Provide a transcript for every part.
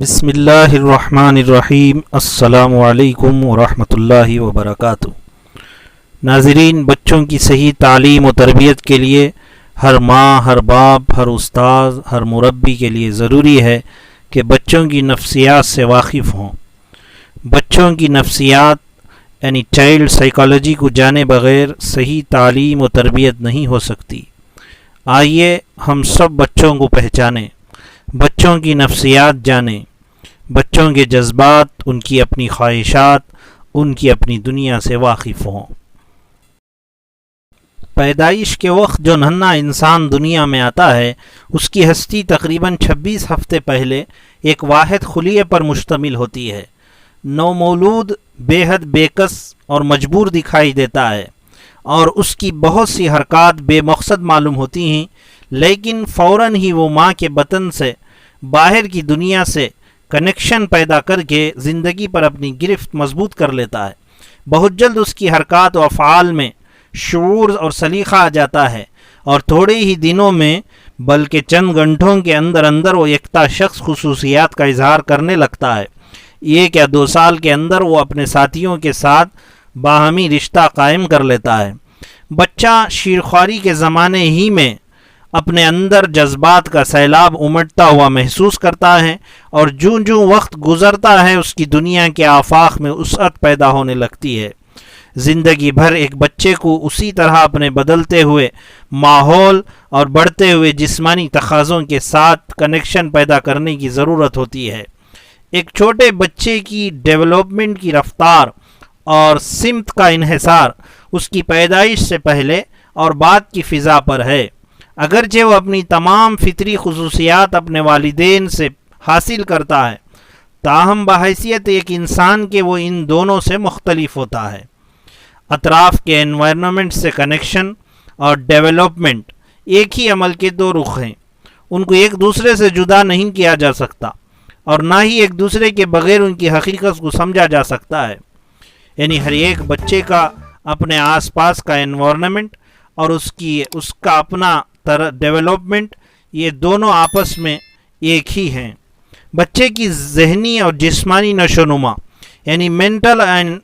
بسم اللہ الرحمن الرحیم۔ السلام علیکم ورحمۃ اللہ وبرکاتہ۔ ناظرین، بچوں کی صحیح تعلیم و تربیت کے لیے ہر ماں، ہر باپ، ہر استاذ، ہر مربی کے لیے ضروری ہے کہ بچوں کی نفسیات سے واقف ہوں۔ بچوں کی نفسیات یعنی چائلڈ سائیکالوجی کو جانے بغیر صحیح تعلیم و تربیت نہیں ہو سکتی۔ آئیے ہم سب بچوں کو پہچانیں، بچوں کی نفسیات جانیں، بچوں کے جذبات، ان کی اپنی خواہشات، ان کی اپنی دنیا سے واقف ہوں۔ پیدائش کے وقت جو ننھا انسان دنیا میں آتا ہے، اس کی ہستی تقریباً 26 ہفتے پہلے ایک واحد خلیے پر مشتمل ہوتی ہے۔ نومولود بے حد بے کس اور مجبور دکھائی دیتا ہے اور اس کی بہت سی حرکات بے مقصد معلوم ہوتی ہیں، لیکن فوراً ہی وہ ماں کے بطن سے باہر کی دنیا سے کنیکشن پیدا کر کے زندگی پر اپنی گرفت مضبوط کر لیتا ہے۔ بہت جلد اس کی حرکات و افعال میں شعور اور سلیقہ آ جاتا ہے اور تھوڑے ہی دنوں میں بلکہ چند گھنٹوں کے اندر اندر وہ یکتا شخص خصوصیات کا اظہار کرنے لگتا ہے۔ 1 یا 2 سال کے اندر وہ اپنے ساتھیوں کے ساتھ باہمی رشتہ قائم کر لیتا ہے۔ بچہ شیرخواری کے زمانے ہی میں اپنے اندر جذبات کا سیلاب امٹتا ہوا محسوس کرتا ہے اور جوں جوں وقت گزرتا ہے اس کی دنیا کے آفاق میں وسعت پیدا ہونے لگتی ہے۔ زندگی بھر ایک بچے کو اسی طرح اپنے بدلتے ہوئے ماحول اور بڑھتے ہوئے جسمانی تقاضوں کے ساتھ کنیکشن پیدا کرنے کی ضرورت ہوتی ہے۔ ایک چھوٹے بچے کی ڈیولپمنٹ کی رفتار اور سمت کا انحصار اس کی پیدائش سے پہلے اور بعد کی فضا پر ہے۔ اگرچہ وہ اپنی تمام فطری خصوصیات اپنے والدین سے حاصل کرتا ہے، تاہم بحیثیت ایک انسان کے وہ ان دونوں سے مختلف ہوتا ہے۔ اطراف کے انوائرنمنٹ سے کنیکشن اور ڈیولپمنٹ ایک ہی عمل کے 2 رخ ہیں۔ ان کو ایک دوسرے سے جدا نہیں کیا جا سکتا اور نہ ہی ایک دوسرے کے بغیر ان کی حقیقت کو سمجھا جا سکتا ہے۔ یعنی ہر ایک بچے کا اپنے آس پاس کا انوائرنمنٹ اور اس کا اپنا ڈیولپمنٹ، یہ دونوں آپس میں ایک ہی ہیں۔ بچے کی ذہنی اور جسمانی نشوونما یعنی مینٹل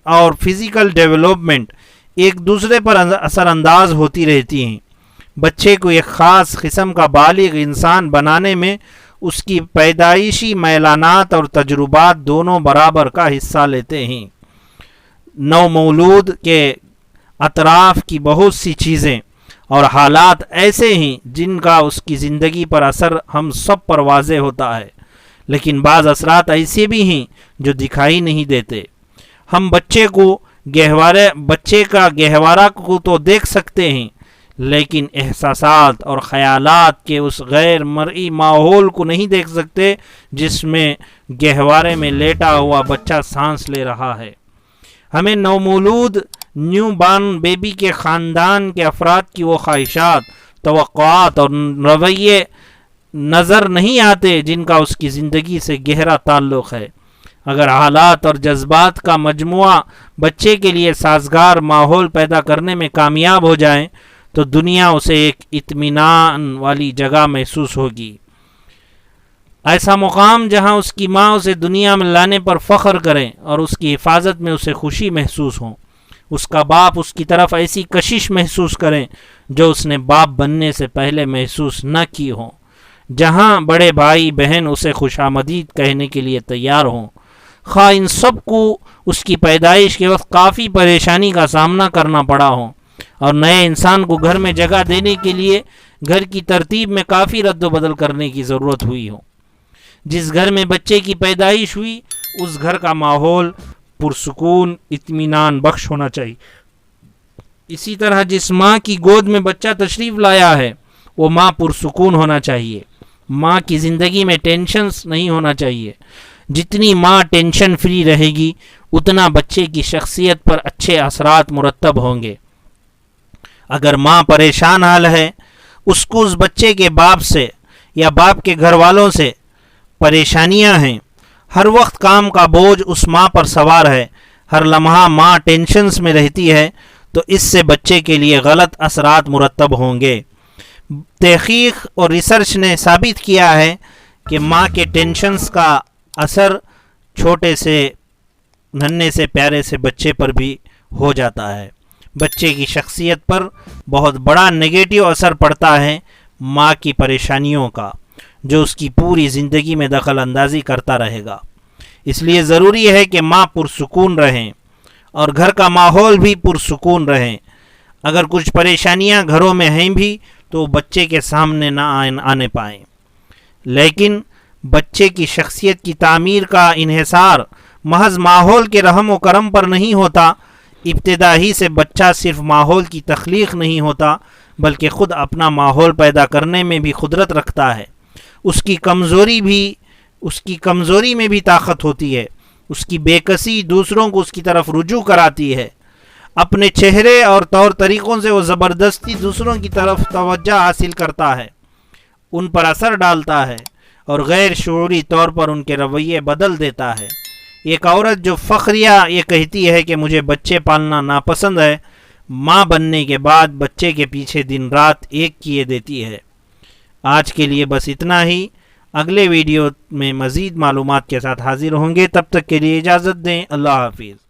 اور فزیکل ڈیولپمنٹ ایک دوسرے پر اثر انداز ہوتی رہتی ہیں۔ بچے کو ایک خاص قسم کا بالغ انسان بنانے میں اس کی پیدائشی میلانات اور تجربات دونوں برابر کا حصہ لیتے ہیں۔ نومولود کے اطراف کی بہت سی چیزیں اور حالات ایسے ہیں جن کا اس کی زندگی پر اثر ہم سب پر واضح ہوتا ہے، لیکن بعض اثرات ایسے بھی ہیں جو دکھائی نہیں دیتے۔ ہم بچے کا گہوارہ کو تو دیکھ سکتے ہیں، لیکن احساسات اور خیالات کے اس غیر مرئی ماحول کو نہیں دیکھ سکتے جس میں گہوارے میں لیٹا ہوا بچہ سانس لے رہا ہے۔ ہمیں نومولود نیو بارن بیبی کے خاندان کے افراد کی وہ خواہشات، توقعات اور رویے نظر نہیں آتے جن کا اس کی زندگی سے گہرا تعلق ہے۔ اگر حالات اور جذبات کا مجموعہ بچے کے لیے سازگار ماحول پیدا کرنے میں کامیاب ہو جائیں تو دنیا اسے ایک اطمینان والی جگہ محسوس ہوگی، ایسا مقام جہاں اس کی ماں اسے دنیا میں لانے پر فخر کریں اور اس کی حفاظت میں اسے خوشی محسوس ہو۔ اس کا باپ اس کی طرف ایسی کشش محسوس کریں جو اس نے باپ بننے سے پہلے محسوس نہ کی ہو، جہاں بڑے بھائی بہن اسے خوش آمدید کہنے کے لیے تیار ہوں، خواہ ان سب کو اس کی پیدائش کے وقت کافی پریشانی کا سامنا کرنا پڑا ہو اور نئے انسان کو گھر میں جگہ دینے کے لیے گھر کی ترتیب میں کافی رد و بدل کرنے کی ضرورت ہوئی ہو۔ جس گھر میں بچے کی پیدائش ہوئی اس گھر کا ماحول پرسکون، اطمینان بخش ہونا چاہیے۔ اسی طرح جس ماں کی گود میں بچہ تشریف لایا ہے وہ ماں پرسکون ہونا چاہیے۔ ماں کی زندگی میں ٹینشنز نہیں ہونا چاہیے۔ جتنی ماں ٹینشن فری رہے گی اتنا بچے کی شخصیت پر اچھے اثرات مرتب ہوں گے۔ اگر ماں پریشان حال ہے، اس کو اس بچے کے باپ سے یا باپ کے گھر والوں سے پریشانیاں ہیں، ہر وقت کام کا بوجھ اس ماں پر سوار ہے، ہر لمحہ ماں ٹینشنز میں رہتی ہے، تو اس سے بچے کے لیے غلط اثرات مرتب ہوں گے۔ تحقیق اور ریسرچ نے ثابت کیا ہے کہ ماں کے ٹینشنز کا اثر چھوٹے سے ننھے سے پیارے سے بچے پر بھی ہو جاتا ہے۔ بچے کی شخصیت پر بہت بڑا نگیٹو اثر پڑتا ہے ماں کی پریشانیوں کا، جو اس کی پوری زندگی میں دخل اندازی کرتا رہے گا۔ اس لیے ضروری ہے کہ ماں پرسکون رہیں اور گھر کا ماحول بھی پرسکون رہیں۔ اگر کچھ پریشانیاں گھروں میں ہیں بھی تو بچے کے سامنے نہ آنے پائیں، لیکن بچے کی شخصیت کی تعمیر کا انحصار محض ماحول کے رحم و کرم پر نہیں ہوتا۔ ابتدا ہی سے بچہ صرف ماحول کی تخلیق نہیں ہوتا، بلکہ خود اپنا ماحول پیدا کرنے میں بھی قدرت رکھتا ہے۔ اس کی کمزوری میں بھی طاقت ہوتی ہے۔ اس کی بے کسی دوسروں کو اس کی طرف رجوع کراتی ہے۔ اپنے چہرے اور طور طریقوں سے وہ زبردستی دوسروں کی طرف توجہ حاصل کرتا ہے، ان پر اثر ڈالتا ہے اور غیر شعوری طور پر ان کے رویے بدل دیتا ہے۔ ایک عورت جو فخریہ یہ کہتی ہے کہ مجھے بچے پالنا ناپسند ہے، ماں بننے کے بعد بچے کے پیچھے دن رات ایک کیے دیتی ہے۔ آج کے لیے بس اتنا ہی۔ اگلے ویڈیو میں مزید معلومات کے ساتھ حاضر ہوں گے، تب تک کے لیے اجازت دیں۔ اللہ حافظ۔